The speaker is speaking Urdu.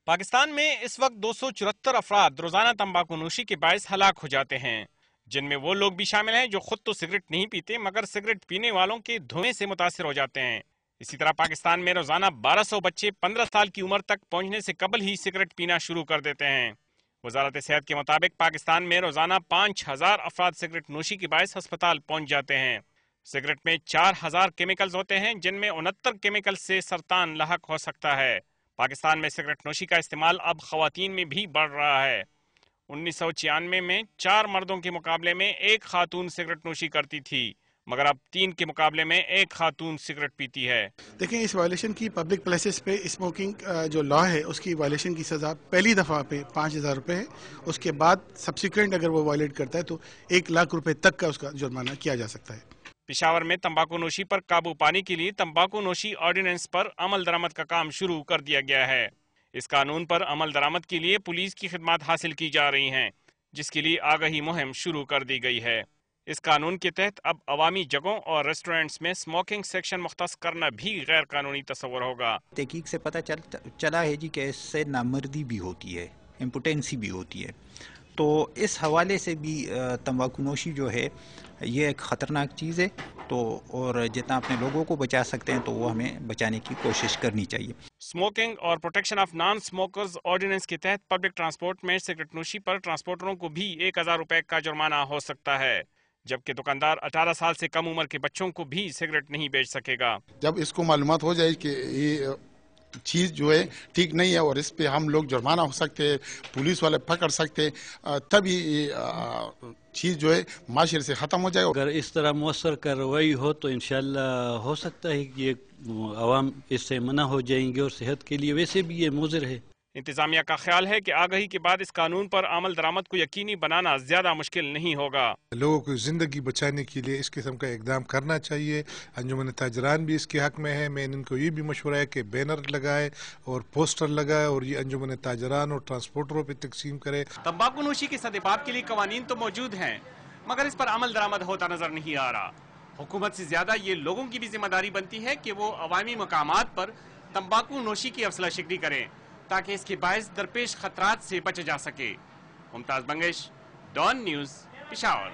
پاکستان میں اس وقت 274 افراد روزانہ تمباکو نوشی کے باعث ہلاک ہو جاتے ہیں، جن میں وہ لوگ بھی شامل ہیں جو خود تو سگریٹ نہیں پیتے مگر سگریٹ پینے والوں کے دھوئیں سے متاثر ہو جاتے ہیں۔ اسی طرح پاکستان میں روزانہ 1200 بچے 15 سال کی عمر تک پہنچنے سے قبل ہی سگریٹ پینا شروع کر دیتے ہیں۔ وزارت صحت کے مطابق پاکستان میں روزانہ 5000 افراد سگریٹ نوشی کے باعث ہسپتال پہنچ جاتے ہیں۔ سگریٹ میں 4000 کیمیکلز ہوتے ہیں، جن میں 69 کیمیکل سے سرطان لاحق ہو سکتا ہے۔ پاکستان میں سگریٹ نوشی کا استعمال اب خواتین میں بھی بڑھ رہا ہے۔ 1996 میں 4 مردوں کے مقابلے میں 1 خاتون سگریٹ نوشی کرتی تھی، مگر اب 3 کے مقابلے میں 1 خاتون سگریٹ پیتی ہے۔ دیکھیں، اس وائلیشن کی پبلک پلیسز پہ اسموکنگ جو لا ہے اس کی وائلیشن کی سزا پہلی دفعہ پہ 5000 روپے ہے۔ اس کے بعد سبسیکوینٹ اگر وہ وائلیٹ کرتا ہے تو 1 لاکھ روپے تک کا اس کا جرمانہ کیا جا سکتا ہے۔ پشاور میں تمباکو نوشی پر قابو پانے کے لیے تمباکو نوشی آرڈیننس پر عمل درآمد کا کام شروع کر دیا گیا ہے۔ اس قانون پر عمل درآمد کے لیے پولیس کی خدمات حاصل کی جا رہی ہیں، جس کے لیے آگہی مہم شروع کر دی گئی ہے۔ اس قانون کے تحت اب عوامی جگہوں اور ریسٹورنٹس میں اسموکنگ سیکشن مختص کرنا بھی غیر قانونی تصور ہوگا۔ تحقیق سے پتہ چلا ہے کہ اس سے نامردی بھی ہوتی ہے، امپوٹینسی بھی ہوتی ہے، تو اس حوالے سے بھی تمباکو نوشی جو ہے یہ ایک خطرناک چیز ہے، تو اور جتنا اپنے لوگوں کو بچا سکتے ہیں تو وہ ہمیں بچانے کی کوشش کرنی چاہیے۔ اسموکنگ اور protection of non smokers ordinance کے تحت پبلک ٹرانسپورٹ میں سگریٹ نوشی پر ٹرانسپورٹروں کو بھی 1000 روپے کا جرمانہ ہو سکتا ہے، جبکہ دکاندار 18 سال سے کم عمر کے بچوں کو بھی سگریٹ نہیں بیچ سکے گا۔ جب اس کو معلومات ہو جائے کہ یہ چیز جو ہے ٹھیک نہیں ہے اور اس پہ ہم لوگ جرمانہ ہو سکتے ہیں، پولیس والے پکڑ سکتے، تب یہ چیز جو ہے معاشرے سے ختم ہو جائے۔ اگر اس طرح مؤثر کارروائی ہو تو انشاءاللہ ہو سکتا ہے کہ یہ عوام اس سے منع ہو جائیں گے، اور صحت کے لیے ویسے بھی یہ مضر ہے۔ انتظامیہ کا خیال ہے کہ آگہی کے بعد اس قانون پر عمل درآمد کو یقینی بنانا زیادہ مشکل نہیں ہوگا۔ لوگوں کی زندگی بچانے کے لیے اس قسم کا اقدام کرنا چاہیے۔ انجمن تاجران بھی اس کے حق میں ہے۔ میں ان کو یہ بھی مشورہ ہے کہ بینر لگائے اور پوسٹر لگائے اور یہ انجمن تاجران اور ٹرانسپورٹروں پہ تقسیم کرے۔ تمباکو نوشی کے سدپاب کے لیے قوانین تو موجود ہیں، مگر اس پر عمل درآمد ہوتا نظر نہیں آ رہا۔ حکومت سے زیادہ یہ لوگوں کی بھی ذمہ داری بنتی ہے کہ وہ عوامی مقامات پر تمباکو نوشی کی افضلہ شکری کریں، تاکہ اس کے باعث درپیش خطرات سے بچا جا سکے۔ ممتاز بنگش، ڈان نیوز، پشاور۔